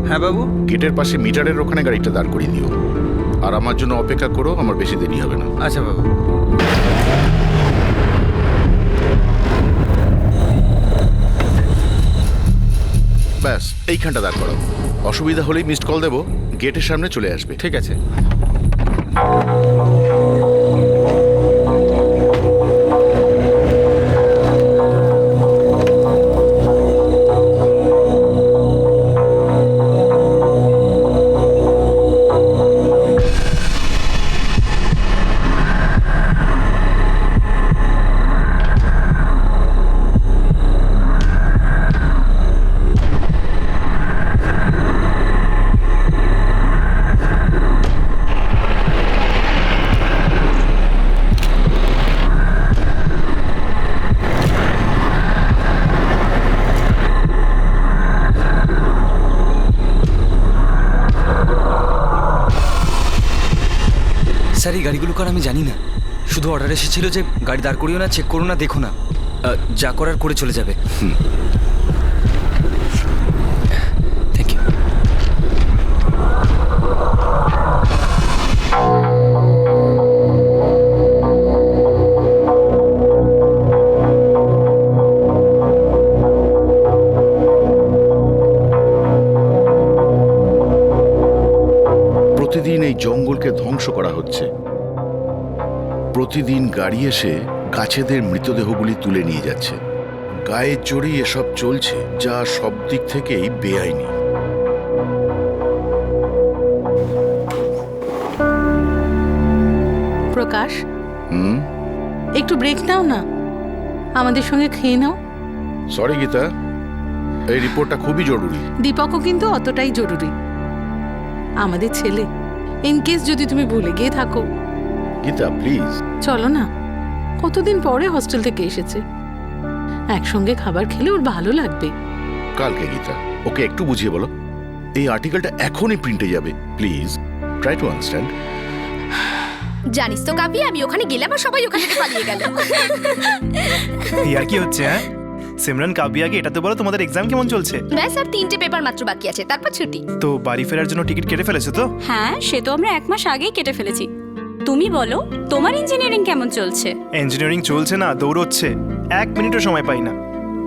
হ্যাঁ বাবু, গেটের পাশে মিটারের ওখানে গাড়িটা দাঁড় করিয়ে দিও। আর আমার জন্য অপেক্ষা করো, আমার বেশি দেরি হবে না। আচ্ছা বাবু। ব্যাস এইখানটা দাঁড় করো। অসুবিধা হলেই মিসড কল দেবো, গেটের সামনে চলে আসবে। ঠিক আছে। স্যার এই গাড়িগুলো কার আমি জানি না, শুধু অর্ডার এসেছিল যে গাড়ি দাঁড় করিও না, চেক করো না, দেখো না, যা করার করে চলে যাবে। Thank you. প্রতিদিন এই জঙ্গলকে ধ্বংস করা হচ্ছে। প্রতিদিন গাড়ি এসে গাছেদের মৃতদেহগুলি তুলে নিয়ে যাচ্ছে। গায়ের জোরেই এসব চলছে, যা সব দিক থেকেই বেআইনি। প্রকাশ, একটু ব্রেক নাও না, আমাদের সঙ্গে খেয়ে নাও। সরি গীতা, এই রিপোর্টটা খুবই জরুরি। দীপকও কিন্তু অতটাই জরুরি, আমাদের ছেলে। ইনকেস যদি তুমি ভুলে গিয়ে থাকো। গীতা প্লিজ চলো না, কতদিন পরে হস্টেল থেকে এসেছে, একসঙ্গে খাবার খেলে ওর ভালো লাগবে। কালকে গীতা, ওকে একটু বুঝিয়ে বলো। এই আর্টিকেলটা এখনই প্রিন্টে যাবে, প্লিজ ট্রাই টু আন্ডারস্ট্যান্ড। জানিস তো কাবি, আমি ওখানে গেলাম আর সবাই ওখান থেকে পালিয়ে গেল। আর কি হচ্ছে? হ্যাঁ সিমরান, কাবিয়াকে এটা তো বলো তোমাদের এক্সাম কেমন চলছে? ব্যাস আর 3টে পেপার মাত্র বাকি আছে, তারপর ছুটি। তো বাড়ি ফেরার জন্য টিকিট কেটে ফেলেছো তো? হ্যাঁ, সে তো আমরা 1 মাস আগেই কেটে ফেলেছি। তুমি বলো, তোমার ইঞ্জিনিয়ারিং কেমন চলছে? ইঞ্জিনিয়ারিং চলছে না, দৌড়চ্ছে। 1 মিনিটও সময় পাই না।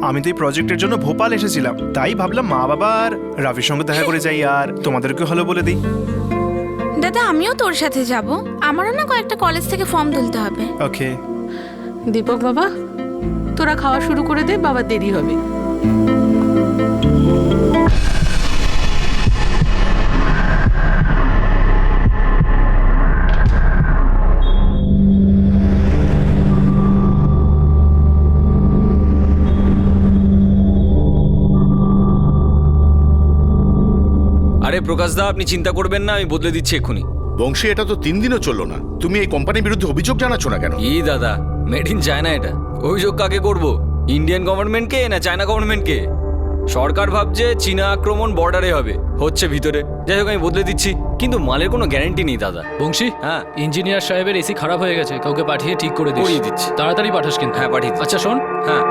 আমি তো এই প্রজেক্টের জন্য ভোপাল এসেছিলাম, তাই ভাবলাম মা বাবা আর রাভির সঙ্গে দেখা করে যাই, আর তোমাদেরকে হলো বলে দিই। দাদা আমিও তোর সাথে যাব, আমারও না কয়েকটা কলেজ থেকে ফর্ম তুলতে হবে। ওকে। দীপক বাবা, তোরা খাওয়া শুরু করে দে, বাবার দেরি হবে। আরে প্রকাশ দা, আপনি চিন্তা করবেন না, আমি বদলে দিচ্ছি এক্ষুনি। বংশী, এটা তো 3 দিনও চললো না, তুমি এই কোম্পানির বিরুদ্ধে অভিযোগ জানাচ্ছ না কেন? ই দাদা, মেড ইন চায়না এটা। অভিযোগ কাকে করব, ইন্ডিয়ান গভর্নমেন্টকে না চায়না গভর্নমেন্টকে? সরকার ভাবছে চীনা আক্রমণ বর্ডারে হবে, হচ্ছে ভিতরে। যাই হোক, আমি বদলে দিচ্ছি, কিন্তু মালের কোনো গ্যারান্টি নেই দাদা। বংশী, হ্যাঁ ইঞ্জিনিয়ার সাহেবের এসি খারাপ হয়ে গেছে, কাউকে পাঠিয়ে ঠিক করে করিয়ে দিচ্ছি। তাড়াতাড়ি পাঠাস কিন্তু। হ্যাঁ পাঠিয়ে দিচ্ছি। আচ্ছা শোন, হ্যাঁ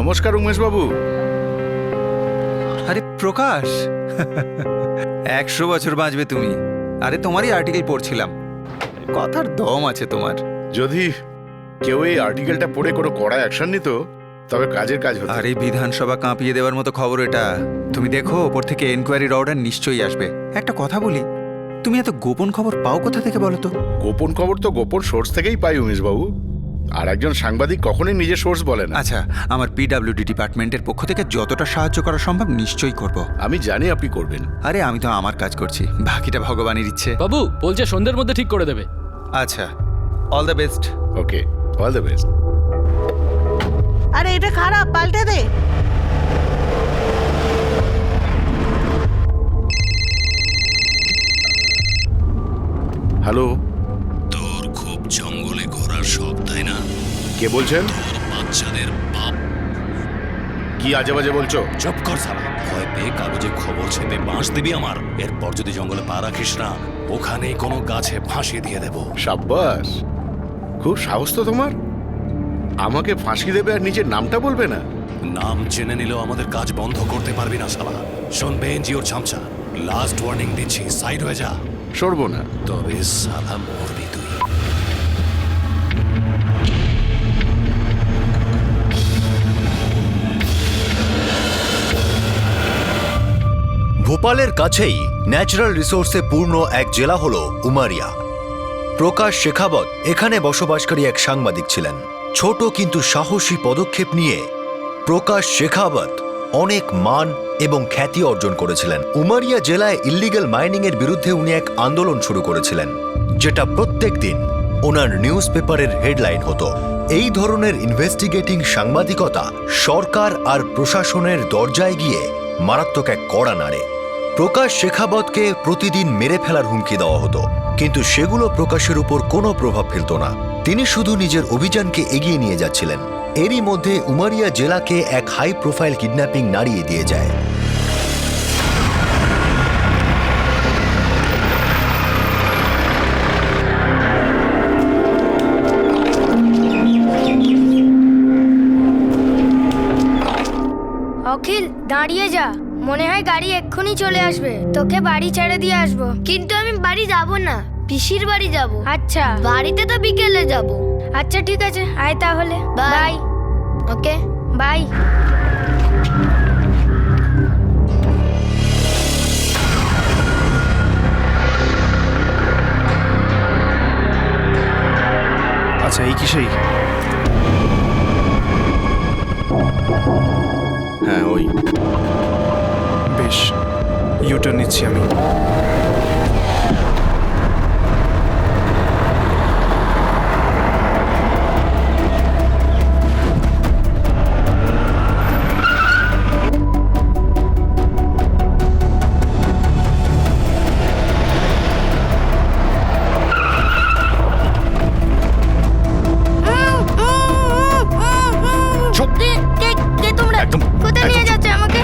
নমস্কার উমেশ বাবু। আরে প্রকাশ, 100 বছর বাঁচবে তুমি। আরে তোমারই আর্টিকেল পড়ছিলাম, কথার দম আছে তোমার। যদি কেউ এই আর্টিকেলটা পড়ে কোনো কড়া অ্যাকশন নিত, তবে কাজের কাজ হতো। আর এই বিধানসভা কাঁপিয়ে দেওয়ার মতো খবর এটা। তুমি দেখো, ওপর থেকে এনকোয়ারির অর্ডার নিশ্চয়ই আসবে। একটা কথা বলি, তুমি এত গোপন খবর পাও কোথা থেকে বলো তো? গোপন খবর তো গোপন সোর্স থেকেই পাই উমেশ বাবু। আর একজন সাংবাদিক কখনোই নিজের সোর্স বলে না। আচ্ছা, আমার পিডব্লিউডি ডিপার্টমেন্টের পক্ষ থেকে যতটা সাহায্য করা সম্ভব নিশ্চয়ই করব। আমি জানি আপনি করবেন। আরে আমি তো আমার কাজ করছি, বাকিটা ভগবানের ইচ্ছে। বাবু বলছে সন্ধ্যের মধ্যে ঠিক করে দেবে। আচ্ছা, all the best. Okay, all the best. আরে এটা খারাপ, পাল্টে দে। হ্যালো। তোর খুব জঙ্গলে ঘোরার শখ, তাই না? কে বলছেন? তোর বাচ্চাদের বাপ। কি আজে বাজে বলছো? চুপ কর সালা। ভয় পেয়ে কাগজে খবর ছেপে বাঁশ দিবি আমার। এরপর যদি জঙ্গলে পা রাখিস না, ওখানেই কোনো গাছে ফাঁসি দিয়ে দেবো। সাব্বাস, খুব সাহস তো তোমার। আমাকে ফাঁসি দেবে আর নিজের নামটা বলবে না? নাম জেনে নিলেও আমাদের কাজ বন্ধ করতে পারবি না শালা। শুনবে এনজিওর চামচা, লাস্ট ওয়ার্নিং দিচ্ছি, সাইড হয়ে যা। সরবো না। তবে শালা মরবি তুই। ভোপালের কাছেই ন্যাচারাল রিসোর্সে পূর্ণ এক জেলা হল উমারিয়া। প্রকাশ শেখাবত এখানে বসবাসকারী এক সাংবাদিক ছিলেন। ছোট কিন্তু সাহসী পদক্ষেপ নিয়ে প্রকাশ শেখাবত অনেক মান এবং খ্যাতি অর্জন করেছিলেন। উমারিয়া জেলায় ইল্লিগ্যাল মাইনিং এর বিরুদ্ধে উনি এক আন্দোলন শুরু করেছিলেন, যেটা প্রত্যেক দিন ওনার নিউজ পেপারের হেডলাইন হতো। এই ধরনের ইনভেস্টিগেটিং সাংবাদিকতা সরকার আর প্রশাসনের দরজায় গিয়ে মারাত্মক এক কড়া নাড়ে। প্রকাশ শেখাবতকে প্রতিদিন মেরে ফেলার হুমকি দেওয়া হতো, কিন্তু সেগুলো প্রকাশের উপর কোনো প্রভাব ফেলত না। তিনি শুধু নিজের অভিযানকে এগিয়ে নিয়ে যাচ্ছিলেন। এরই মধ্যে উমারিয়া জেলাকে এক হাই প্রোফাইল কিডন্যাপিং নাড়িয়ে দিয়ে যায়। অখিল, দাঁড়িয়ে যা। মনে হয় গাড়ি এক্ষুনি চলে আসবে। তোকে বাড়ি ছেড়ে দিয়ে আসবো। কিন্তু আমি বাড়ি যাব না, পিসির বাড়ি যাব। আচ্ছা, বাড়িতে তো বিকেলে যাব। আচ্ছা ঠিক আছে, আয় তাহলে। বাই। Okay, bye. আচ্ছা, এই কি সেই? হ্যাঁ, ওই। বেশ, ইউটার্ন নিচ্ছি আমি। কে তোমরা? কোথায় নিয়ে যাচ্ছে আমাকে?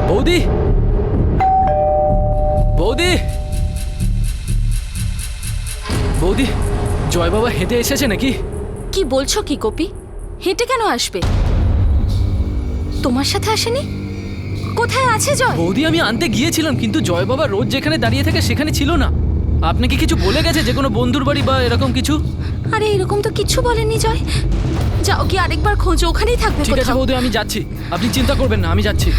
বৌদি, বৌদি, বৌদি, জয় বাবা হেঁটে এসেছে নাকি? কি বলছো কি কপি? হেঁটে কেন আসবে? তোমার সাথে আসেনি? কোথায় আছে জয়? বৌদি, আমি আনতে গিয়েছিলাম, কিন্তু জয় বাবা রোজ যেখানে দাঁড়িয়ে থাকে সেখানে ছিল না। আপনি কি কিছু বলে গেছে, যে কোনো বন্ধুর বাড়ি বা এরকম কিছু? আরে এরকম তো কিছু বলেনি জয়। যাও কি আরেকবার খোঁজো, ওখানেই থাকবে। ঠিক আছে কোথাও। বৌদি, আমি যাচ্ছি, আপনি চিন্তা করবেন না, আমি যাচ্ছি।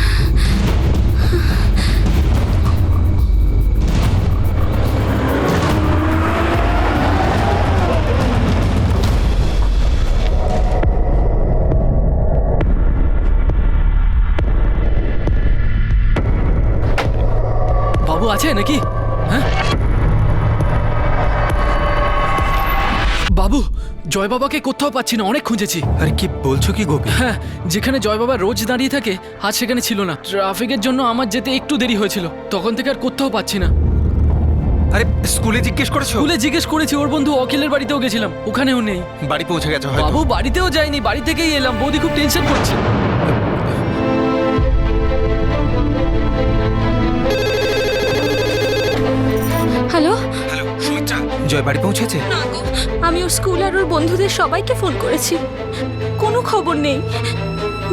বাবু আছে নাকি? হ্যাঁ বাবু, জয় বাবাকে কোথাও পাচ্ছি না, অনেক খুঁজেছি। আরে কি বলছো কি গোপী? হ্যাঁ, যেখানে জয় বাবা রোজ দাঁড়িয়ে থাকে আজ সেখানে ছিল না। ট্রাফিকের জন্য আমার যেতে একটু দেরি হয়েছিল, তখন থেকে আর কোথাও পাচ্ছি না। আরে স্কুলে জিজ্ঞেস করেছো? স্কুলে জিজ্ঞেস করেছি, ওর বন্ধু অখিলের বাড়িতেও গেছিলাম, ওখানেও নেই। বাড়ি পৌঁছে গেছো হয়তো। বাবু বাড়িতেও যায়নি, বাড়ি থেকেই এলাম। বৌদি খুব টেনশন করছে। হ্যালো হ্যালো সুমিত্রা, জয় বাড়ি পৌঁছেছে? না গো, আমি ওর স্কুল আর ওর বন্ধুদের সবাইকে ফোন করেছি, কোনো খবর নেই।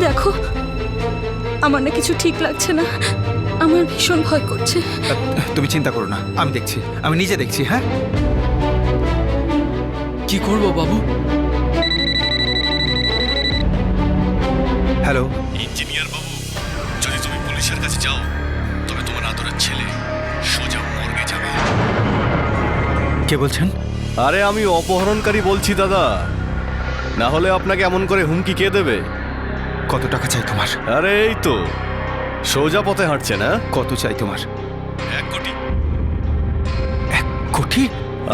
দেখো, আমার না কিছু ঠিক লাগছে না, আমার ভীষণ ভয় করছে। তুমি চিন্তা করো না, আমি দেখছি, আমি নিজে দেখছি। হ্যাঁ, কি করবো বাবু? হ্যালো ইঞ্জিনিয়ার বাবু, যদি তুমি পুলিশের কাছে যাও তবে তোমার আদরের ছেলে সোজা মর্গে যাবে। কে বলছেন? আরে আমি অপহরণকারী বলছি দাদা, না হলে আপনাকে এমন করে হুমকি কে দেবে? কত টাকা চাই তোমার? আরে এই তো সোজা পথে হাঁটছে না। কত চাই তোমার? 1 কোটি। 1 কোটি?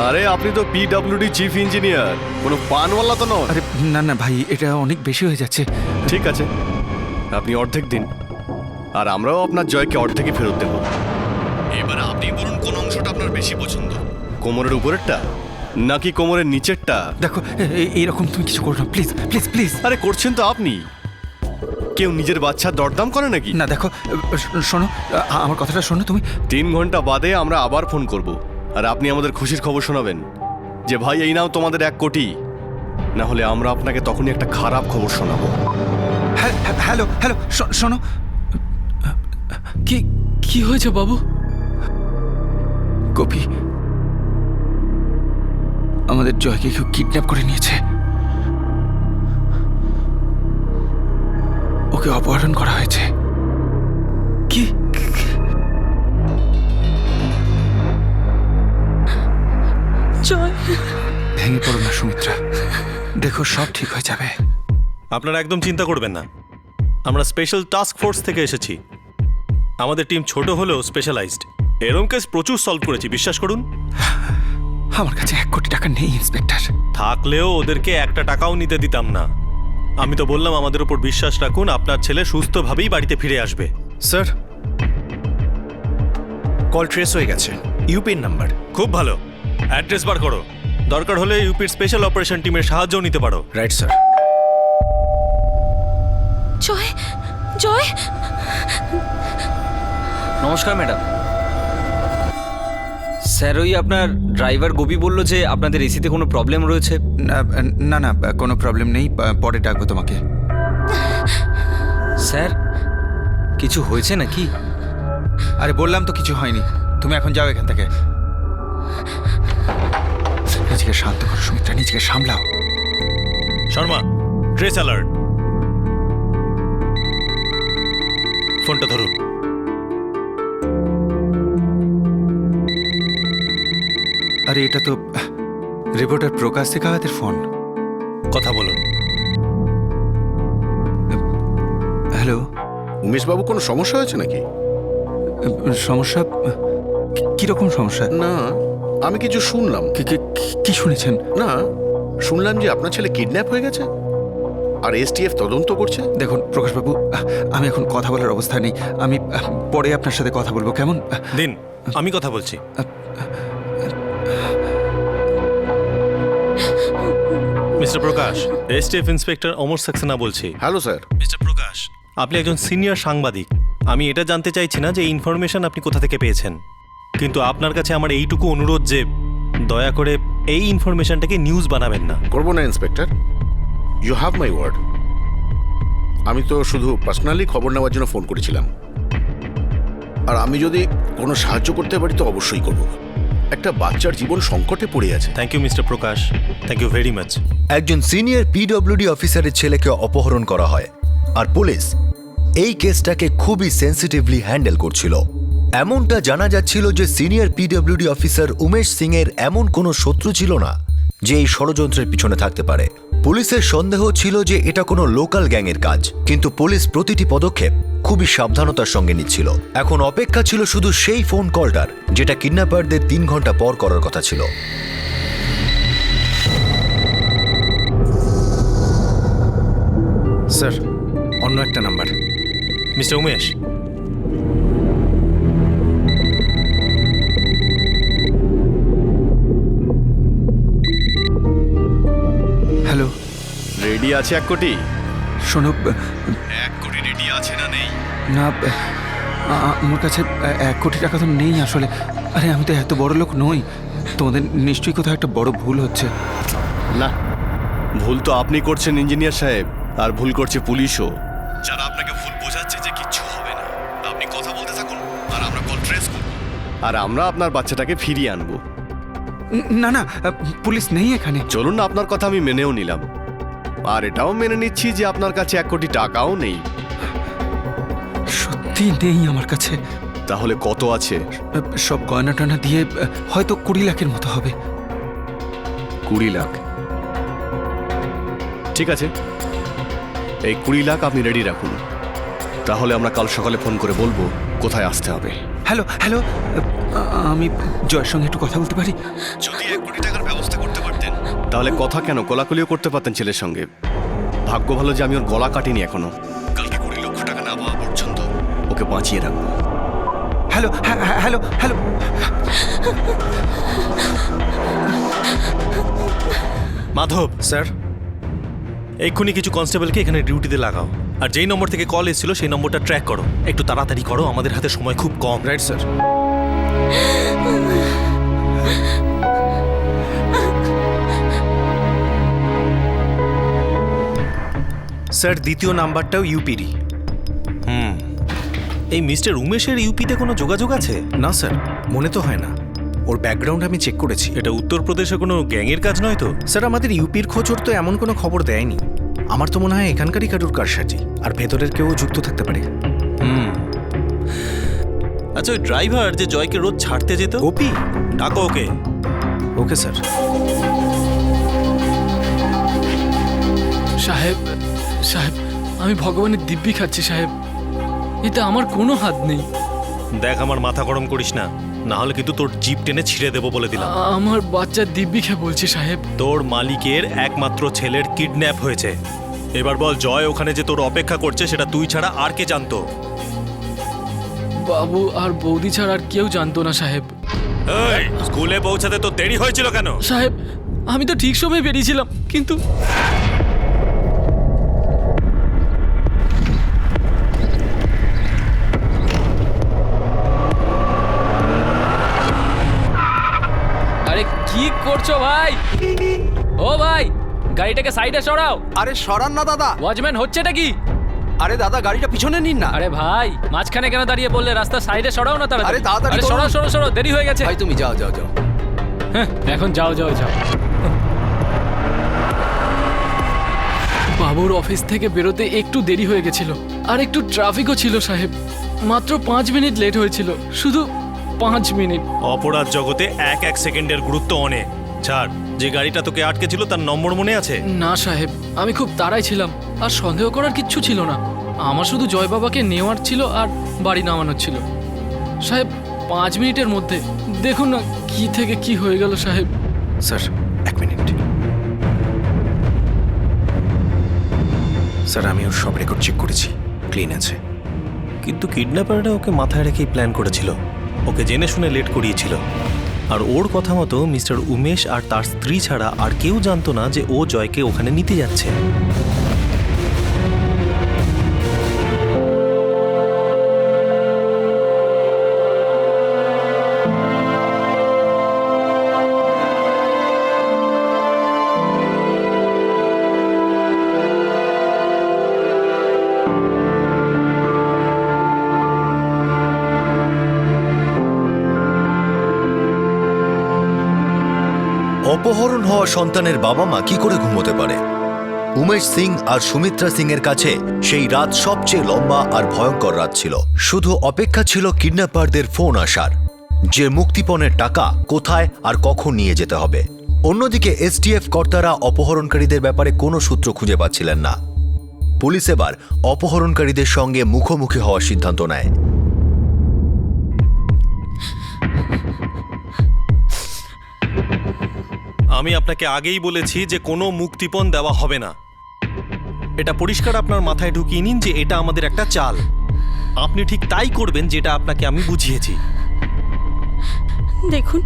আরে আপনি তো পিডব্লিউডি চিফ ইঞ্জিনিয়ার, কোনো পানওয়ালা তো নয়। আরে না না ভাই, এটা অনেক বেশি হয়ে যাচ্ছে। ঠিক আছে, আপনি অর্ধেক দিন, আর আমরাও আপনার জয়কে অর্ধেকই ফেরত দেব। এবার আপনি বলুন কোন অংশটা আপনার বেশি পছন্দ, কোমরের উপরেরটা নাকি কোমরের নিচেরটা? দেখো এইরকম তুমি কিছু করো না, প্লিজ প্লিজ প্লিজ। আরে করছেন তো আপনি, কেউ নিজের বাচ্চার দরদাম করে নাকি? না দেখো, শোনো আমার কথাটা শোনো তুমি। 3 ঘন্টা বাদে আমরা আবার ফোন করব, আর আপনি আমাদের খুশির খবর শোনাবেন যে ভাই এই নাও তোমাদের 1 কোটি, না হলে আমরা আপনাকে তখনই একটা খারাপ খবর শোনাবো। হ্যালো হ্যালো, শোনো। কি কি হয়েছে বাবু? গোপী, আমাদের জয়কে কেউ কিডন্যাপ করে নিয়েছে। ওকে অপহরণ করা হয়েছে। কি? জয়, ভেঙে পড়ো না সুমিত্রা, দেখো সব ঠিক হয়ে যাবে। আপনারা একদম চিন্তা করবেন না, আমরা স্পেশাল টাস্ক ফোর্স থেকে এসেছি। আমাদের টিম ছোট হলেও স্পেশালাইজড। এরম কেস প্রচুর সলভ করেছি, বিশ্বাস করুন। আমার কাছে 1 কোটি টাকা নেই ইন্সপেক্টর। থাকলেও ওদেরকে একটা টাকাও নিতে দিতাম না। আমি তো বললাম আমাদের উপর বিশ্বাস রাখুন, আপনার ছেলে সুস্থভাবেই বাড়িতে ফিরে আসবে। স্যার, কল ট্রেস হয়ে গেছে, ইউপির নাম্বার। খুব ভালো, অ্যাড্রেস বার করো। দরকার হলে ইউপির স্পেশাল অপারেশন টিমের সাহায্যও নিতে পারো। Right sir. জয়, জয়। নমস্কার ম্যাডাম। স্যার, ওই আপনার ড্রাইভার গোপী বলল যে আপনাদের এসিতে কোনো প্রবলেম রয়েছে। না না, কোনো প্রবলেম নেই, পরে ডাকবো তোমাকে। স্যার, কিছু হয়েছে নাকি? আরে বললাম তো কিছু হয়নি, তুমি এখন যাও এখান থেকে। নিজেকে শান্ত করো সুমিত্রা, নিজেকে সামলাও। Sharma, trace alert. ফোনটা ধরুন। আরে এটা তো রিপোর্টার প্রকাশ শেখাওয়াতের ফোন। কথা বলুন। হ্যালো উমেশবাবু, কোনো সমস্যা হয়েছে নাকি? সমস্যা? কিরকম সমস্যা? না, আমি কিছু শুনলাম। কি শুনেছেন? না, শুনলাম যে আপনার ছেলে কিডন্যাপ হয়ে গেছে আর এসটিএফ তদন্ত করছে। দেখুন প্রকাশবাবু, আমি এখন কথা বলার অবস্থায় নেই, আমি পরে আপনার সাথে কথা বলবো, কেমন? দিন, আমি কথা বলছি। মিস্টার প্রকাশ, এসটিএফ ইন্সপেক্টর অমর সাক্সেনা বলছি। Hello sir. মিস্টার প্রকাশ, আপনি একজন সিনিয়র সাংবাদিক। আমি এটা জানতে চাইছি না যে এই ইনফরমেশন আপনি কোথা থেকে পেয়েছেন, কিন্তু আপনার কাছে আমার এইটুকু অনুরোধ যে দয়া করে এই ইনফরমেশনটাকে নিউজ বানাবেন না। করবো না inspector, you have my word. আমি তো শুধু পার্সোনালি খবর নেওয়ার জন্য ফোন করেছিলাম, আর আমি যদি কোনো সাহায্য করতে পারি তো অবশ্যই করব। একটা বাচ্চার জীবন সংকটে পড়ে আছে। Thank you mister Prakash, thank you very much. একজন সিনিয়র পিডব্লিউডি অফিসারের ছেলেকে অপহরণ করা হয়, আর পুলিশ এই কেসটাকে খুবই সেন্সিটিভলি হ্যান্ডেল করছিল। এমনটা জানা যাচ্ছিল যে senior PWD officer Umesh Singh এর এমন কোনো শত্রু ছিল না যে এই ষড়যন্ত্রের পিছনে থাকতে পারে। পুলিশের সন্দেহ ছিল যে এটা কোনো লোকাল গ্যাংয়ের কাজ, কিন্তু পুলিশ প্রতিটি পদক্ষেপ খুবই সাবধানতার সঙ্গে নিচ্ছিল। এখন অপেক্ষা ছিল শুধু সেই ফোন কলটার, যেটা কিডন্যাপারদের 3 ঘন্টা পর করার কথা ছিল। স্যার, অন্য একটা number. Mister Umesh, hello, ready আছে 1 কোটি? শোনো, 1 কোটি রেডি আছে না নেই? না আমার কাছে 1 কোটি টাকা তো নেই আসলে। আরে আমি তো এত বড় লোক নই, তোমাদের নিশ্চয়ই কোথাও একটা বড় ভুল হচ্ছে। না, ভুল তো আপনি করছেন ইঞ্জিনিয়ার সাহেব, আর ভুল করছে পুলিশও, যারা আপনাকে ভুল বোঝাচ্ছে যে কিচ্ছু হবে না। আপনি কথা বলতে থাকুন, আর আমরা কল ট্রেস করব, আর আমরা আপনার বাচ্চাটাকে ফিরিয়ে আনবো। না না, পুলিশ নেই এখানে। চলুন না, আপনার কথা আমি মেনেও নিলাম, আর এটাও মেনে নিচ্ছি যে আপনার কাছে 1 কোটি টাকাও নেই। সত্যি নেই আমার কাছে। তাহলে কত আছে? সব গয়না টয়না দিয়ে হয়তো 20 লাখের মতো হবে। 20 লাখ। ঠিক আছে, এই 20 লাখ আপনি রেডি রাখুন, তাহলে আমরা কাল সকালে ফোন করে বলবো কোথায় আসতে হবে। হ্যালো হ্যালো, আমি জয়ের সঙ্গে একটু কথা বলতে পারি? যদি 1 কোটি টাকার ব্যবস্থা করতে পারতেন তাহলে কথা কেন, কোলাকুলিও করতে পারতেন ছেলের সঙ্গে। ভাগ্য ভালো যে আমি ওর গলা কাটিনি এখনো। কালকে 20 লক্ষ টাকা না পাওয়া পর্যন্ত ওকে বাঁচিয়ে রাখবো। Hello hello hello, Madhab sir, এক্ষুনি কিছু কনস্টেবলকে এখানে ডিউটিতে লাগাও, আর যেই নম্বর থেকে কল এসেছিল সেই নম্বরটা ট্র্যাক করো। একটু তাড়াতাড়ি করো, আমাদের হাতে সময় খুব কম। Right sir. স্যার দ্বিতীয় নাম্বারটাও ইউপিরই। এই মিস্টার উমেশের ইউপিতে কোনো যোগাযোগ আছে? না স্যার, মনে তো হয় না। ওর ব্যাকগ্রাউন্ড আমি চেক করেছি। এটা উত্তরপ্রদেশে কোনো গ্যাংয়ের কাজ নয় তো? স্যার আমাদের ইউপির খোঁজর তো এমন কোনো খবর দেয়নি। আমার তো মনে হয় এখানকারই কারুর কারসাজি, আর ভেতরের কেউ যুক্ত থাকতে পারে। আচ্ছা, ওই ড্রাইভার যে জয়কে রোজ ছাড়তে যেত, গোপী, ডাকো ওকে। Okay sir. সাহেব সাহেব, আমি ভগবানের দিব্যি খাচ্ছি সাহেব, এতে আমার কোনো হাত নেই। দেখ, আমার মাথা গরম করিস না, না হলে কিন্তু তোর জিপ টেনে ছিঁড়ে দেবো বলে দিলাম। আমার বাচ্চা দিব্যি খেয়ে বলছি সাহেব। তোর মালিকের একমাত্র ছেলের কিডন্যাপ হয়েছে। এবার বল, জয় ওখানে যে তোর অপেক্ষা করছে সেটা তুই ছাড়া আর কে জানতো? বাবু আর বৌদি ছাড়া আর কেউ জানতো না সাহেব। এই, স্কুলে পৌঁছাতে তো দেরি হয়েছিল কেন? সাহেব, আমি তো ঠিক সময় বেরিয়েছিলাম, কিন্তু আরে কি করছো ভাই? ও ভাই, গাড়িটাকে সাইডে সরাও। আরে সরান না দাদা। ওয়াচম্যান, হচ্ছেটা কি? আরে দাদা, গাড়িটা পিছনে নিন না। আরে ভাই, মাঝখানে কেন দাঁড়িয়ে বললে? রাস্তা সাইডে সরাও না তাড়াতাড়ি। আরে তাড়াতাড়ি করুন। সরাও সরাও সরাও, দেরি হয়ে গেছে। ভাই তুমি যাও যাও যাও। হ্যাঁ, এখন যাও যাও যাও। বাবুর অফিস থেকে বেরোতে একটু দেরি হয়ে গেছিল, আর একটু ট্রাফিকও ছিল সাহেব। মাত্র 5 মিনিট লেট হয়েছিল, শুধু 5 মিনিট। অপরাধ জগতে এক এক সেকেন্ডের গুরুত্ব অনেক। ছাড়, যে গাড়িটা তোকে আটকে ছিল তার নম্বর মনে আছে? না সাহেব, আমি খুব তাড়ায় ছিলাম, আর সন্দেহ করার কিচ্ছু ছিল না। আমার শুধু জয় বাবাকে নেওয়ার ছিল আর বাড়ি নামানোর ছিল। সাহেব, 5 মিনিটের মধ্যে দেখুন না কি থেকে কি হয়ে গেল সাহেব। Sir 1 minute. স্যার আমি ওর সব রেকর্ড চেক করেছি, ক্লিন আছে। কিন্তু কিডন্যাপাররা ওকে মাথায় রেখেই প্ল্যান করেছিল, ওকে জেনে শুনে লেট করিয়েছিল। আর ওর কথা মতো মিস্টার উমেশ আর তার স্ত্রী ছাড়া আর কেউ জানতো না যে ও জয়কে ওখানে নিতে যাচ্ছে। অপহরণ হওয়া সন্তানের বাবা মা কি করে ঘুমোতে পারে? উমেশ সিং আর সুমিত্রা সিং এর কাছে সেই রাত সবচেয়ে লম্বা আর ভয়ঙ্কর রাত ছিল। শুধু অপেক্ষা ছিল কিডন্যাপারদের ফোন আসার, যে মুক্তিপণের টাকা কোথায় আর কখন নিয়ে যেতে হবে। অন্যদিকে এসটিএফ কর্তারা অপহরণকারীদের ব্যাপারে কোনো সূত্র খুঁজে পাচ্ছিলেন না। পুলিশ এবার অপহরণকারীদের সঙ্গে মুখোমুখি হওয়ার সিদ্ধান্ত নেয়। আমি আপনাকে আগেই বলেছি যে কোনো মুক্তিপণ দেওয়া হবে না। এটা পরিষ্কার আপনার মাথায় ঢুকিয়ে নিন যে এটা আমাদের একটা চাল। আপনি ঠিক তাই করবেন যেটা আপনাকে আমি বুঝিয়েছি। দেখুন,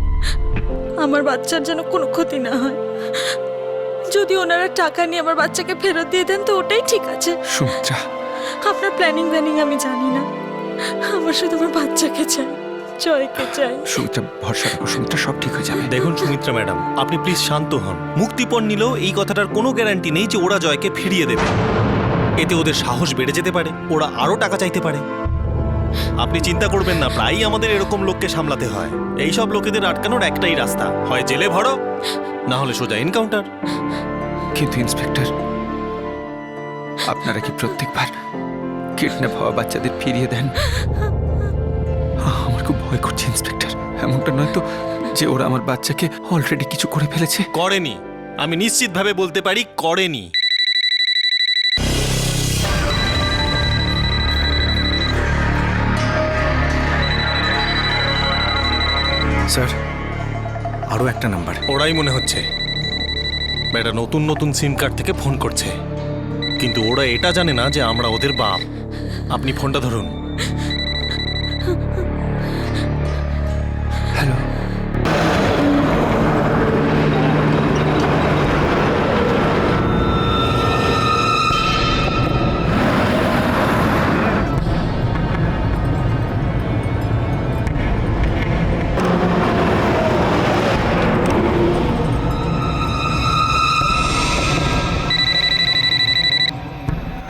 আমার বাচ্চার যেন কোনো ক্ষতি না হয়। যদি ওনারা টাকা নিয়ে আমার বাচ্চাকে ফেরত দিয়ে দেন তো ওটাই ঠিক আছে। সুমিত্রা, আপনার প্ল্যানিং আমি জানি না, আমার শুধু আমার বাচ্চাকে চাই, জয়কে চাই। সুমিত্রা ভরসা রাখো, সুমিত্রা সব ঠিক হয়ে যাবে। দেখুন সুমিত্রা ম্যাডাম, আপনি প্লিজ শান্ত হন। মুক্তিপণ নিলেও এই কথাটার কোনো গ্যারান্টি নেই যে ওরা জয়কে ফিরিয়ে দেবে। এতে ওদের সাহস বেড়ে যেতে পারে, ওরা আরও টাকা চাইতে পারে। আপনি চিন্তা করবেন না, প্রায়ই আমাদের এরকম লোককে সামলাতে হয়। এইসব লোকেদের আটকানোর একটাই রাস্তা, হয় জেলে ভরো, না হলে সোজা এনকাউন্টার। কিন্তু ইন্সপেক্টর, আপনারা কি প্রত্যেকবার কিডন্যাপ হওয়া বাচ্চাদের ফিরিয়ে দেন? আমার খুব ভয় করছে ইন্সপেক্টর। এমনটা নয় তো যে ওরা আমার বাচ্চাকে অলরেডি কিছু করে ফেলেছে? করেনি, আমি নিশ্চিতভাবে বলতে পারি করেনি। স্যার আরও একটা নাম্বার। ওরাই মনে হচ্ছে একটা নতুন নতুন সিম কার্ড থেকে ফোন করছে, কিন্তু ওরা এটা জানে না যে আমরা ওদের বাপ। আপনি ফোনটা ধরুন। Hello,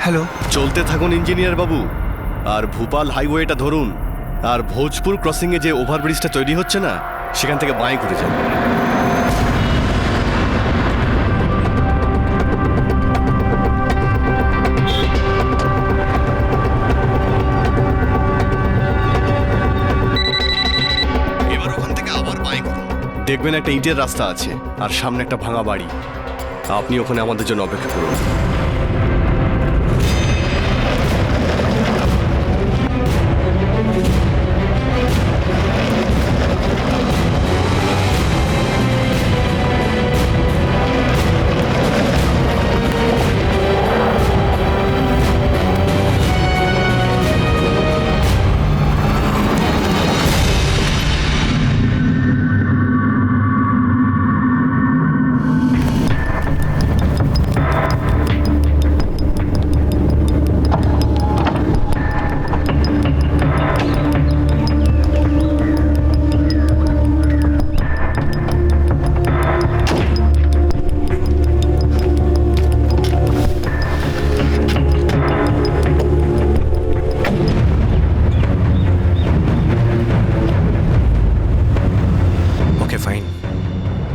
hello. চলতে থাকুন ইঞ্জিনিয়ার বাবু, আর ভূপাল হাইওয়েটা ধরুন, আর ভোজপুর ক্রসিংয়ে যে ওভারব্রিজটা তৈরি হচ্ছে না, সেখান থেকে বাঁয়ে ঘুরে যান। এবার ওখান থেকে আবার বাঁয়ে ঘুরুন। দেখবেন একটা ইটের রাস্তা আছে, আর সামনে একটা ভাঙা বাড়ি। আপনি ওখানে আমাদের জন্য অপেক্ষা করুন।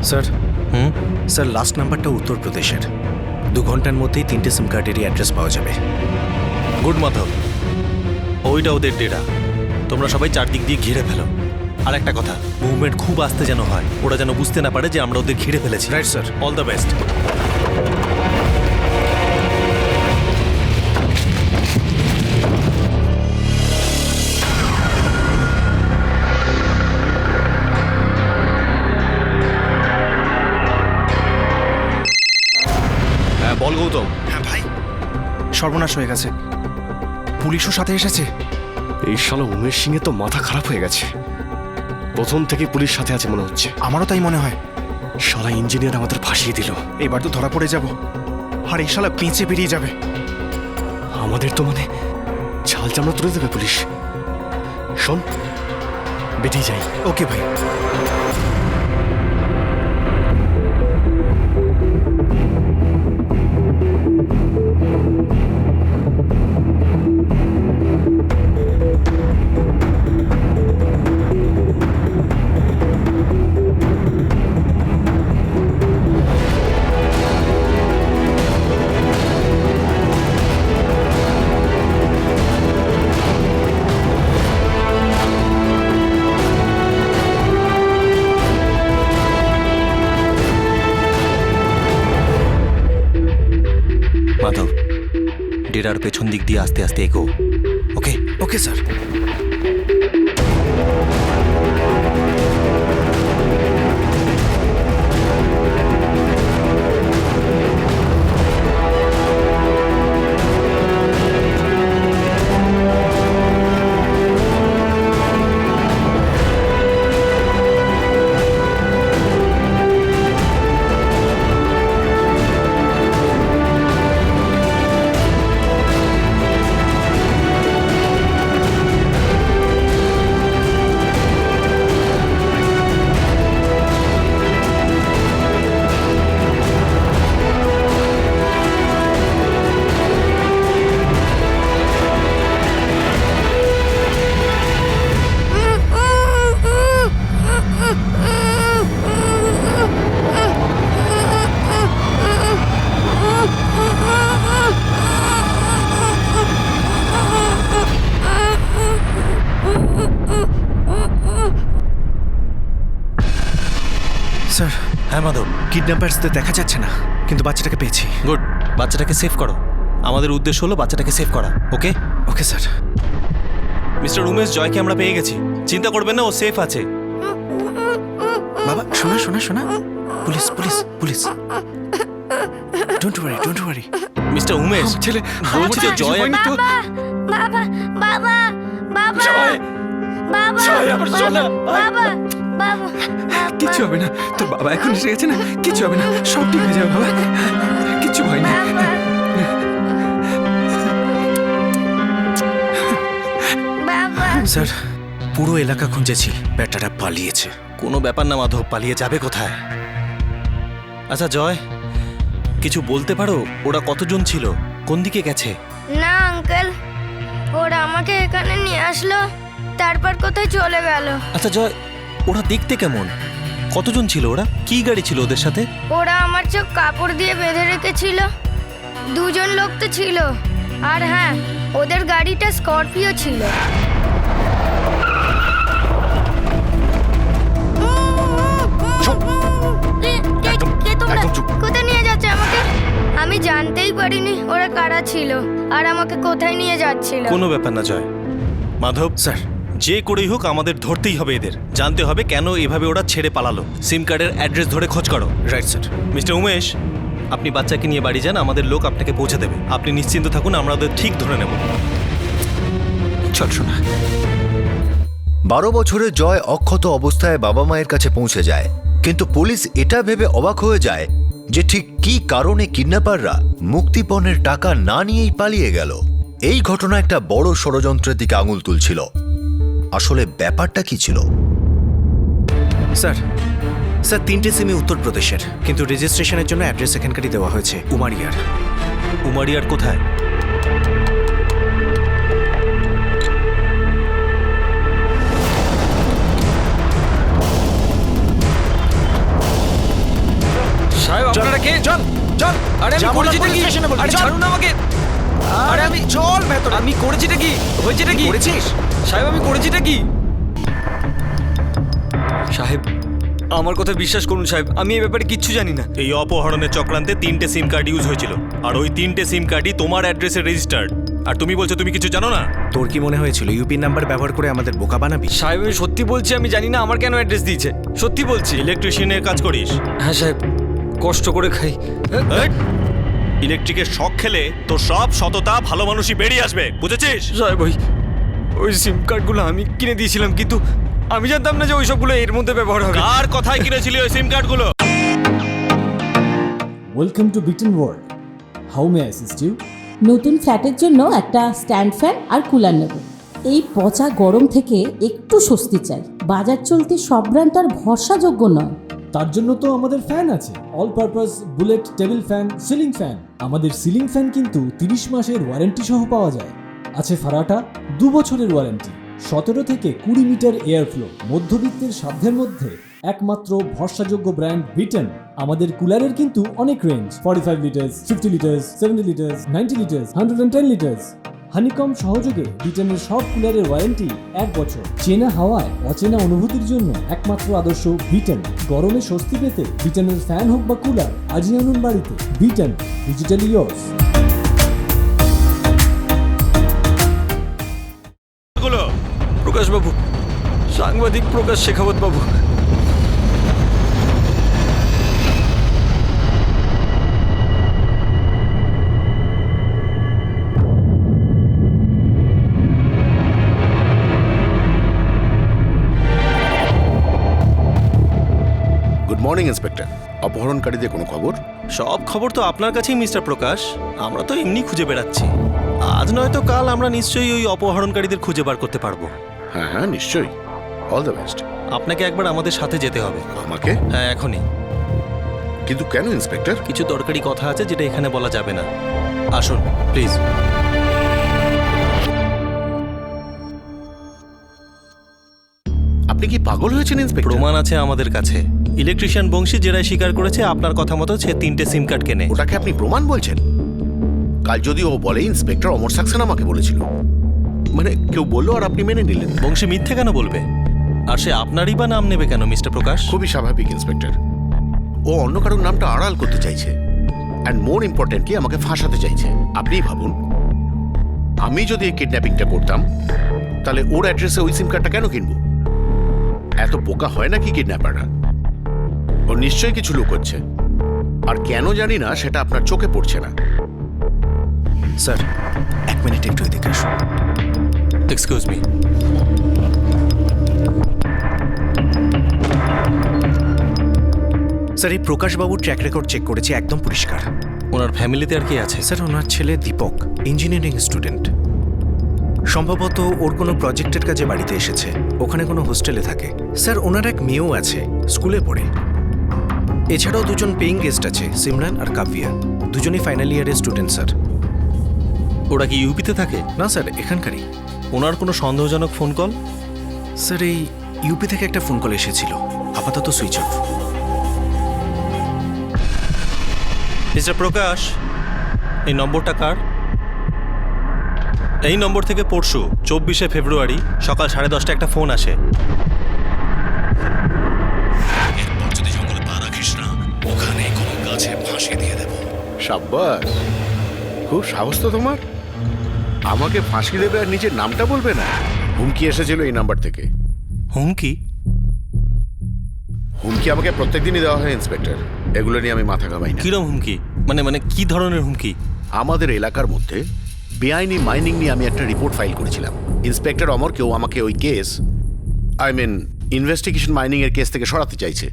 স্যার স্যার লাস্ট নাম্বারটা উত্তরপ্রদেশের। 2 ঘন্টার মধ্যেই 3টে সিম কার্ডেরই অ্যাড্রেস পাওয়া যাবে। গুড মাধব, ওইটা ওদের ডেটা। তোমরা সবাই চারদিক দিয়ে ঘিরে ফেলো। আর একটা কথা, মুভমেন্ট খুব আস্তে যেন হয়, ওরা যেন বুঝতে না পারে যে আমরা ওদের ঘিরে ফেলেছি। Right sir. All the best. হ্যাঁ বল গৌতম। হ্যাঁ ভাই, সর্বনাশ হয়ে গেছে, পুলিশও সাথে এসেছে। এই শালা উমেশ সিং এর তো মাথা খারাপ হয়ে গেছে। প্রথম থেকে পুলিশ সাথে আছে মনে হচ্ছে। আমারও তাই মনে হয়। শালা ইঞ্জিনিয়ার আমাদের ফাঁসিয়ে দিল। এবার তো ধরা পড়ে যাব, আর এই শালা বেঁচে বেরিয়ে যাবে। আমাদের তো মানে ছাল চামড়া তুলে দেবে পুলিশ। শোন, বেরিয়ে যাই। ওকে ভাই। মাধব, ডেরার পেছন দিক দিয়ে আস্তে আস্তে এগো। ওকে? Okay sir. স্যার হ্যাঁ মাধব, কিডন্যাপার্সদের দেখা যাচ্ছে না, কিন্তু বাচ্চাটাকে পেয়েছি। গুড। বাচ্চাটাকে সেভ করো। আমাদের উদ্দেশ্য হলো বাচ্চাটাকে সেভ করা। ওকে ওকে স্যার। মিস্টার উমেশ, জয়কে আমরা পেয়ে গেছি, চিন্তা করবেন না, ও সেফ আছে। বাবা শোনা শোনা শোনা, police police police. Don't worry don't worry. Mister Umesh, ছেলে বলছি তো জয় বাবা বাবা বাবা বাবা বাবা আমার সোনা। বাবা বাবা কিচ্ছু হবে না, তোর বাবা এখন এসে গেছে না, কিচ্ছু হবে না, সব ঠিক হয়ে যাবে বাবা, কিচ্ছু হয় না। বাবা স্যার পুরো এলাকা খুঁজেছি, ব্যাটারা পালিয়েছে। কোনো ব্যাপার না মাধব, পালিয়ে যাবে কোথায়? আচ্ছা জয়, কিছু বলতে পারো ওরা কতজন ছিল, কোন দিকে গেছে? না আঙ্কেল, ওরা আমাকে এখানে নিয়ে আসলো, তারপর কোথায় চলে গেল। আচ্ছা জয়, ওরা দেখতে কেমন, কতজন ছিল ওরা, কি গাড়ি ছিল ওদের সাথে? ওরা আমার চোখ কাপড় দিয়ে বেঁধে রেখেছিল, দুজন লোক তো ছিল, আর হ্যাঁ ওদের গাড়িটা স্করপিও ছিল। কোথায় নিয়ে যাচ্ছে আমাকে? আমি জানতেই পারিনি ওরা কারা ছিল আর আমাকে কোথায় নিয়ে যাচ্ছিল। কোনো ব্যাপার না জয়। মাধব স্যার, যে করেই হোক আমাদের ধরতেই হবে এদের, জানতে হবে কেন এভাবে ওরা ছেড়ে পালালো। সিম কার্ডের অ্যাড্রেস ধরে খোঁজ করো। Right sir. মিস্টার উমেশ, আপনি বাচ্চাকে নিয়ে বাড়ি যান, আমাদের লোক আপনাকে পৌঁছে দেবে। আপনি নিশ্চিন্ত থাকুন, আমরা ওদের ঠিক ধরে নেব। চল শোনা। 12 বছরের জয় অক্ষত অবস্থায় বাবা মায়ের কাছে পৌঁছে যায়, কিন্তু পুলিশ এটা ভেবে অবাক হয়ে যায় যে ঠিক কী কারণে কিডন্যাপাররা মুক্তিপণের টাকা না নিয়েই পালিয়ে গেল। এই ঘটনা একটা বড় ষড়যন্ত্রের দিকে আঙুল তুলছিল। আসলে ব্যাপারটা কি ছিল? স্যার স্যার 3টে সিমই উত্তরপ্রদেশের, কিন্তু রেজিস্ট্রেশনের জন্য অ্যাড্রেস এখানকারই দেওয়া হয়েছে, উমারিয়ার। উমারিয়ার কোথায়? সাহেব আপনারা কে? চল চল। আরে আমি করেছিটা কি? আরে ছাড়ুন আমাকে। আরে আমি চল ভেতরে। আমি করেছিটা কি? হয়েছেটা কি? করেছিস? সাহেব আমি করেছিটা কি? সাহেব আমার কথা বিশ্বাস করুন সাহেব, আমি এই ব্যাপারে কিচ্ছু জানি না। এই অপহরণের চক্রান্তে 3টে সিম কার্ড ইউজ হয়েছিল, আর ওই 3টে সিম কার্ডই তোমার অ্যাড্রেসে রেজিস্টার্ড। আর তুমি বলছো তুমি কিছু জানো না? তোর কি মনে হয়েছিল ইউপি নাম্বার ব্যবহার করে আমাদের বোকা বানাবি? সাহেব আমি সত্যি বলছি, আমি জানি না আমার কেন অ্যাড্রেস দিয়েছে, সত্যি বলছি। ইলেকট্রিশিয়ানের কাজ করিস? হ্যাঁ সাহেব, কষ্ট করে খাই। ইলেকট্রিকের শখ খেলে তোর সব সততা ভালো মানুষই বেরিয়ে আসবে, বুঝেছিস? সাহেব ওই সিম কার্ডগুলো আমি কিনে দিয়েছিলাম, কিন্তু আমি জানতাম না যে ওই সবগুলো এর মধ্যে ব্যবহার হবে। কার কথায় কিনেছিলি ওই সিম কার্ডগুলো? Welcome to Beaton world, how may I assist you? নতুন ফ্ল্যাটের জন্য একটা স্ট্যান্ড ফ্যান আর কুলার নেব। এই পচা গরম থেকে একটু স্বস্তি চাই। বাজার চলতে সব ব্র্যান্ড আর ভরসাযোগ্য নয়। তার জন্য তো আমাদের ফ্যান আছে, all purpose bullet table fan, ceiling fan. আমাদের সিলিং ফ্যান কিন্তু 30 মাসের ওয়ারেন্টি সহ পাওয়া যায়। আছে ফারাটা 2 বছরের ওয়ারেন্টি, 17 থেকে 20 মিটার এয়ার ফ্লো, মধ্যবিত্তের সাধ্যের মধ্যে একমাত্র ভরসাযোগ্য ব্র্যান্ড বিটন। আমাদের কুলারের কিন্তু অনেক range, 45 litres, 50 litres, 70 litres, 90 litres, 110 litres. Honeycomb সহযোগে বিটনের সব কুলারের ওয়ারেন্টি 1 বছর। চেনা হাওয়ায় অচেনা অনুভূতির জন্য একমাত্র আদর্শ বিটন। গরমে স্বস্তি পেতে বিটনের ফ্যান হোক বা কুলার, আজই আনুন বাড়িতে। Vuitton, digitally yours. প্রকাশ বাবু, সাংবাদিক প্রকাশ শেখাবত বাবু। Good morning inspector. অপহরণকারীদের কোনো খবর? সব খবর তো আপনার কাছেই মিস্টার প্রকাশ, আমরা তো এমনি খুঁজে বেড়াচ্ছি। আজ নয়তো কাল আমরা নিশ্চয়ই ওই অপহরণকারীদের খুঁজে বার করতে পারবো। হ্যাঁ হ্যাঁ নিশ্চয়ই, অল দ্য বেস্ট। আপনাকে একবার আমাদের সাথে যেতে হবে। আমাকে? হ্যাঁ এখনই। কিন্তু কেন ইন্সপেক্টর? কিছু দরকারি কথা আছে যেটা এখানে বলা যাবে না। আসুন প্লিজ। আপনি কি পাগল হয়েছেন ইন্সপেক্টর? প্রমাণ আছে আমাদের কাছে। ইলেকট্রিশিয়ান বংশী যেটাই স্বীকার করেছে আপনার কথা মতো সে 3টে সিম কার্ড কেনে। ওটাকে আপনি প্রমাণ বলছেন? কাল যদি ও বলে ইন্সপেক্টর অমর সাক্সেনা আমাকে বলেছিল, মানে কেউ বললো আর আপনি মেনে নিলেন। বংশী মিথ্যে কেন বলবে? আর সে আপনারই বা নাম নেবে কেন মিস্টার প্রকাশ? খুবই স্বাভাবিক ইন্সপেক্টর। ও অন্য কারোর নামটা আড়াল করতে চাইছে অ্যান্ড মোর ইম্পর্টেন্টলি আমাকে ফাঁসাতে চাইছে। আপনিই ভাবুন, আমি যদি এই কিডন্যাপিংটা করতাম তাহলে ওর অ্যাড্রেসে ওই সিম কার্ডটা কেন কিনবো? এত বোকা হয় নাকি কিডন্যাপাররা? ও নিশ্চয়ই কিছু লোক হচ্ছে, আর কেন জানি না সেটা আপনার চোখে পড়ছে না। স্যার, 1 মিনিট একটু এদিকে আসুন। Excuse me. স্যার, এই প্রকাশবাবুর ট্র্যাক রেকর্ড চেক করেছি, একদম পরিষ্কার। ওনার ফ্যামিলিতে আর কি আছে? স্যার, ওনার ছেলে দীপক ইঞ্জিনিয়ারিং স্টুডেন্ট। সম্ভবত ওর কোনো প্রজেক্টের কাজে বাড়িতে এসেছে, ওখানে কোনো হোস্টেলে থাকে। স্যার, ওনার এক মেয়েও আছে, স্কুলে পড়ে। এছাড়াও 2 জন পেইং গেস্ট আছে, সিমরান আর কাভিয়া। দুজনই ফাইনাল ইয়ারের স্টুডেন্ট স্যার। ওরা কি ইউপিতে থাকে? না স্যার, এখানকারই। ওনার কোনো সন্দেহজনক ফোন কল? স্যার, এই ইউপি থেকে একটা ফোন কল এসেছিল, আপাতত সুইচ অফ। মিস্টার প্রকাশ, এই নম্বরটা কার? এই নম্বর থেকে পরশু 24শে ফেব্রুয়ারি সকাল 10:30টায় একটা ফোন আসে। এরপর যদি জঙ্গলে পা রাখিস না, ওখানে কোনো গাছে ফাঁসি দিয়ে দেব। সাব্বাস, খুব সাহস তো তোমার। আমাকে ফাঁসি দেবে আর নিজের নামটা বলবে না? হুমকি এসেছিল এই নাম্বার থেকে। হুমকি? হুমকি আমাকে প্রত্যেকদিনই দেওয়া হয় ইন্সপেক্টর, এগুলো নিয়ে আমি মাথা ঘামাই না। কিরম হুমকি? মানে কি ধরনের হুমকি? আমাদের এলাকার মধ্যে বেআইনি মাইনিং নিয়ে আমি একটা রিপোর্ট ফাইল করেছিলাম। ইন্সপেক্টর অমর কেউ আমাকে ওই কেস, ইনভেস্টিগেশন মাইনিং এর কেস থেকে সরাতে চাইছে।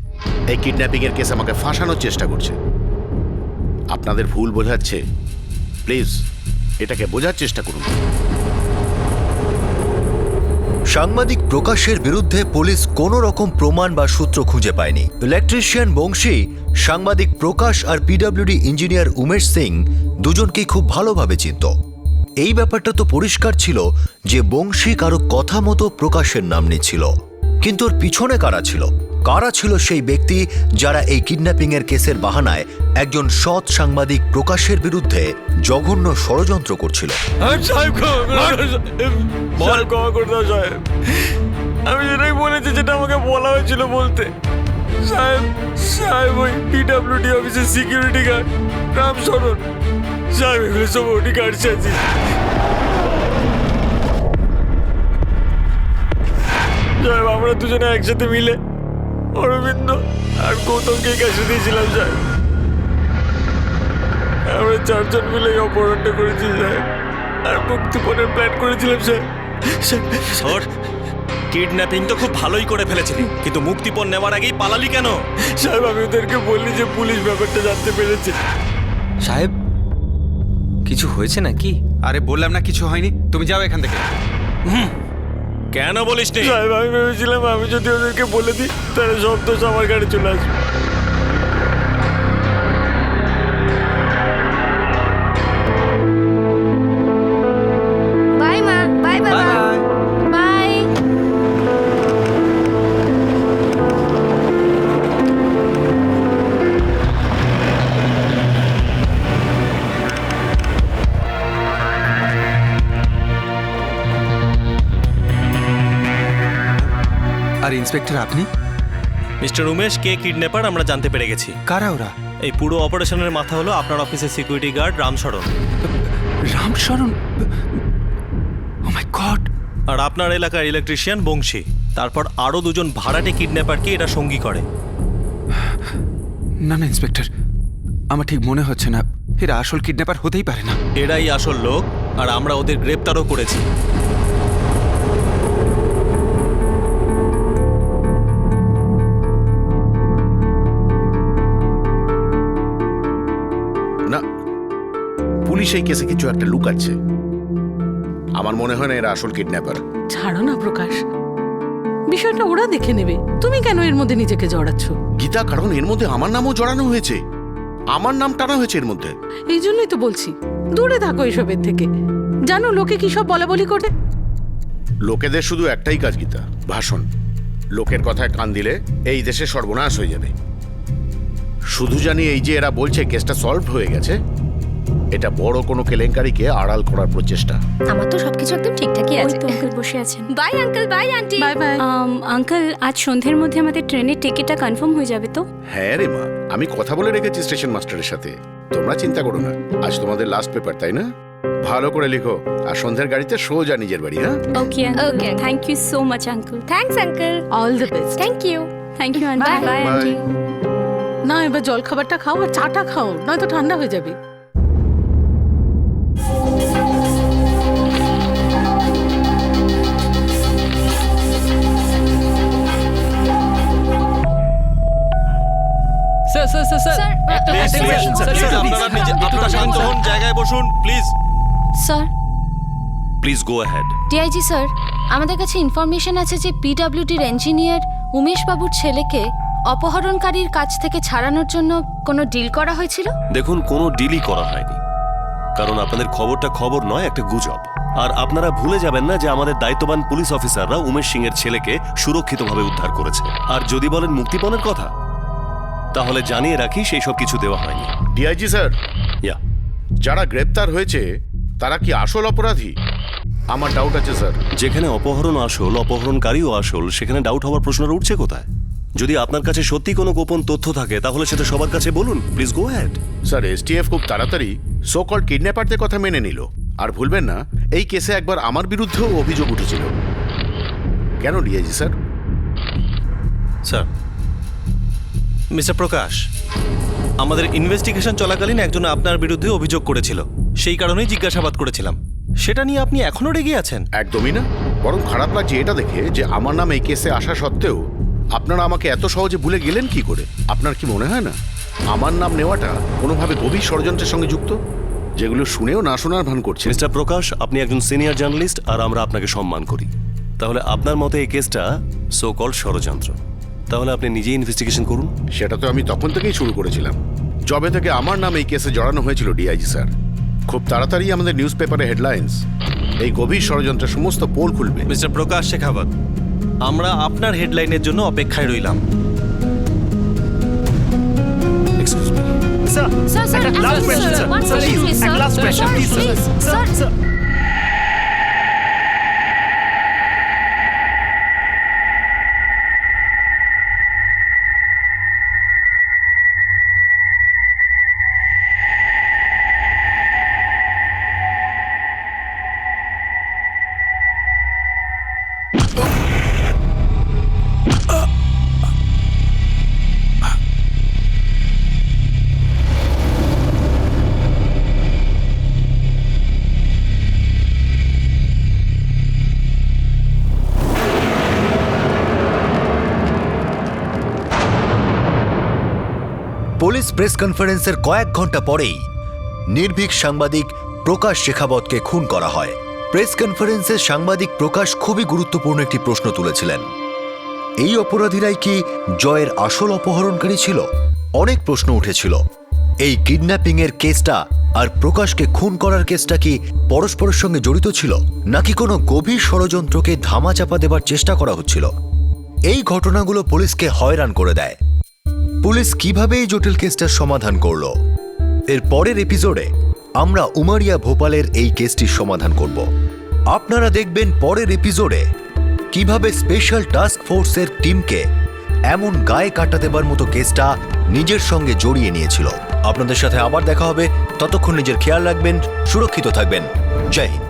এই কিডন্যাপিং এর কেস আমাকে ফাঁসানোর চেষ্টা করছে। আপনাদের ভুল বোঝাচ্ছে, প্লিজ এটাকে বোঝার চেষ্টা করুন। সাংবাদিক প্রকাশের বিরুদ্ধে পুলিশ কোনো রকম প্রমাণ বা সূত্র খুঁজে পায়নি। ইলেকট্রিশিয়ান বংশী সাংবাদিক প্রকাশ আর পিডব্লিউডি ইঞ্জিনিয়ার উমেশ সিং দুজনকেই খুব ভালোভাবে চিনত। এই ব্যাপারটা তো পরিষ্কার ছিল যে বংশী কারো কথা মতো প্রকাশের নাম নিচ্ছিল, কিন্তু ওর পিছনে কারা ছিল? কারা ছিল সেই ব্যক্তি যারা এই কিডন্যাপিং এর কেসের বাহানায় একজন সৎ সাংবাদিক প্রকাশের বিরুদ্ধে জঘন্য ষড়যন্ত্র করছিল? আমি যেটাই বলেছি, যেটা আমাকে বলা হয়েছিল বলতে। সাহেব ওই পিডব্লিউডি অফিসের সিকিউরিটি গার্ড রামচরণ সাহেব, এগুলো সব ওটি কাটছে। সাহেব, আমরা দুজনে একসাথে মিলে অরবিন্দ আর গৌতমকে কাছে দিয়েছিলাম সাহেব। আমরা 4 জন মিলে অপহরণটা করেছি সাহেব, আর মুক্তিপণের প্ল্যান করেছিলাম সাহেব। কিডন্যাপিং তো খুব ভালোই করে ফেলেছিলি, কিন্তু মুক্তিপণ নেওয়ার আগেই পালালি কেন? সাহেব, আমি ওদেরকে বললি যে পুলিশ ব্যাপারটা জানতে পেরেছে। সাহেব, কিছু হয়েছে নাকি? আরে বললাম না কিছু হয়নি, তুমি যাও এখান থেকে। কেন বলিস নি? সাহেব, আমি ভেবেছিলাম আমি যদি ওদেরকে বলে দিই তাহলে সব দোষ আমার গাড়ি চলে আসবে। বাই মা, বাই বাবা, বাই। আর ইন্সপেক্টর আপনি? মিস্টার উমেশ কে কিডন্যাপার আমরা জানতে পেরে গেছি। কারা ওরা? এই পুরো অপারেশনের মাথা হলো আপনার অফিসের সিকিউরিটি গার্ড রামচরণ। রামচরণ? ও মাই গড! আর আপনার এলাকার ইলেকট্রিশিয়ান বংশী। তারপর আরও 2 জন ভাড়াটে কিডন্যাপারকে এটা সঙ্গী করে। না না ইন্সপেক্টর, আমার ঠিক মনে হচ্ছে না, এরা আসল কিডন্যাপার হতেই পারে না। এরাই আসল লোক, আর আমরা ওদের গ্রেপ্তারও করেছি। না, পুলিশ এই কেসে কিছু একটা লুকাচ্ছে। আমার মনে হয় না এরা আসল কিডন্যাপার। ছাড়ো না প্রকাশ, বিষয়টা ওরা দেখে নেবে। তুমি কেন এর মধ্যে নিজেকে জড়াচ্ছ? গীতা, কারণ এর মধ্যে আমার নামও জড়ানো হয়েছে, আমার নাম টানা হয়েছে এর মধ্যে। এই জন্যই তো বলছি দূরে থাকো এসবের থেকে। জানো লোকে কি সব বলা বলি করে? লোকেদের শুধু একটাই কাজ গীতা, ভাষণ। লোকের কথায় কান দিলে এই দেশে সর্বনাশ হয়ে যাবে। শুধু জানি এই যে এরা বলছে কেসটা সলভ হয়ে গেছে, এটা বড় কোনো কেলেঙ্কারিকে আড়াল করার প্রচেষ্টা। আমার তো সবকিছু একদম ঠিকঠাকই আছে। তো আঙ্কেল বসে আছেন। Bye uncle, by aunty. Bye bye. Uncle, আজ সন্ধ্যের মধ্যে আমাদের ট্রেনের টিকিটটা কনফার্ম হয়ে যাবে তো? হ্যাঁ রে মা, আমি কথা বলে রেখেছি স্টেশন মাস্টারের সাথে। তোমরা চিন্তা করো না, আজ তোমাদের লাস্ট পেপার, তাই না? ভালো করে লিখো, আর সন্ধ্যের গাড়িতে সোজা নিজের বাড়ি। হ্যাঁ, okay okay, thank you so much uncle. Thanks uncle. All the best. Thank you. Thank you aunty. Bye. Bye Bye. Aunty. না, এবার জল খাবারটা খাও আর চাটা খাও, নয়তো ঠান্ডা হয়ে যাবে। স্যার স্যার স্যার স্যার একটা Please, একটা please, question, please, স্যার, আপনারা আপনারা শান্ত হন, জায়গায় বসুন please. Sir, please go ahead. DIG sir, আমাদের কাছে ইনফরমেশন আছে যে পিডব্লিউডির ইঞ্জিনিয়ার উমেশ বাবুর ছেলেকে অপহরণকারীর কাছ থেকে ছাড়ানোর জন্য কোনো ডিল করা হয়েছিল। দেখুন, কোনো ডিলই করা হয়নি, কারণ আপনাদের খবরটা খবর নয়, একটা গুজব। আর আপনারা ভুলে যাবেন না যে আমাদের দায়িত্ববান পুলিশ অফিসাররা উমেশ সিং এর ছেলেকে সুরক্ষিতভাবে উদ্ধার করেছে। আর যদি বলেন মুক্তিপণের কথা, তাহলে জানিয়ে রাখি সেই সব কিছু দেওয়া হয়নি। ডিআইজি স্যার, ইয়া, যারা গ্রেপ্তার হয়েছে তারা কি আসল অপরাধী? আমার ডাউট আছে স্যার। যেখানে অপহরণ আসল, অপহরণকারীও আসল, সেখানে ডাউট হওয়ার প্রশ্নটা উঠছে কোথায়? যদি আপনার কাছে সত্যি কোনো গোপন তথ্য থাকে তাহলে সেটা সবার কাছে বলুন। Please go ahead. Sir, STF খুব তাড়াতাড়ি সো কল্ড কিডন্যাপারদের কথা মেনে নিল। আর ভুলবেন না, এই কেসে একবার আমার বিরুদ্ধেও অভিযোগ উঠেছিল। কেন ডিআইজি স্যার? স্যার, মিস্টার প্রকাশ, আমাদের ইনভেস্টিগেশন চলাকালীন একজন আপনার বিরুদ্ধে অভিযোগ করেছিল, সেই কারণেই জিজ্ঞাসাবাদ করেছিলাম। সেটা নিয়ে আপনি এখনো রেগে আছেন? একদমই না, বরং খারাপ লাগছে এটা দেখে যে আমার নাম এই কেসে আসা সত্ত্বেও আপনারা আমাকে এত সহজে ভুলে গেলেন কি করে। আপনার কি মনে হয় না আমার নাম নেওয়াটা কোনোভাবে গভীর ষড়যন্ত্রের সঙ্গে যুক্ত, যেগুলো শুনেও না শোনার ভান করছে? মিস্টার প্রকাশ, আপনি একজন সিনিয়র জার্নালিস্ট আর আমরা আপনাকে সম্মান করি। তাহলে আপনার মতে এই কেসটা সো কল্ড ষড়যন্ত্র। তাহলে আপনি নিজেই ইনভেস্টিগেশন করুন। সেটা তো আমি তখন থেকেই শুরু করেছিলাম, যবে থেকে আমার নাম এই কেসে জড়ানো হয়েছিল ডিআইজি স্যার। খুব তাড়াতাড়ি আমাদের নিউজ পেপারে হেডলাইন্স এই গভীর ষড়যন্ত্রের সমস্ত পোল খুলবে। মিস্টার প্রকাশ শেখাবত, আমরা আপনার হেডলাইনের জন্য অপেক্ষায় রইলাম। Excuse me. স্যার, একটা লাস্ট কোয়েশ্চেন স্যার, প্লিজ, একটা last question please sir, sir. Police press কনফারেন্সের কয়েক ঘন্টা পরেই নির্ভীক সাংবাদিক প্রকাশ শেখাবতকে খুন করা হয়। প্রেস কনফারেন্সে সাংবাদিক প্রকাশ খুবই গুরুত্বপূর্ণ একটি প্রশ্ন তুলেছিলেন। এই অপরাধীরাই কি জয়ের আসল অপহরণকারী ছিল? অনেক প্রশ্ন উঠেছিল। এই কিডন্যাপিং এর কেসটা আর প্রকাশকে খুন করার কেসটা কি পরস্পরের সঙ্গে জড়িত ছিল, নাকি কোনো গভীর ষড়যন্ত্রকে ধামাচাপা দেবার চেষ্টা করা হচ্ছিল? এই ঘটনাগুলো পুলিশকে হয়রান করে দেয়। পুলিশ কিভাবে এই জটিল কেসটার সমাধান করল? এর পরের এপিসোডে আমরা উমারিয়া ভোপালের এই কেসটির সমাধান করব। আপনারা দেখবেন পরের এপিসোডে কিভাবে স্পেশাল টাস্ক ফোর্সের টিমকে এমন গায়ে কাটা দেবার মতো কেসটা নিজের সঙ্গে জড়িয়ে নিয়েছিল। আপনাদের সাথে আবার দেখা হবে, ততক্ষণ নিজের খেয়াল রাখবেন, সুরক্ষিত থাকবেন। জয় হিন্দ।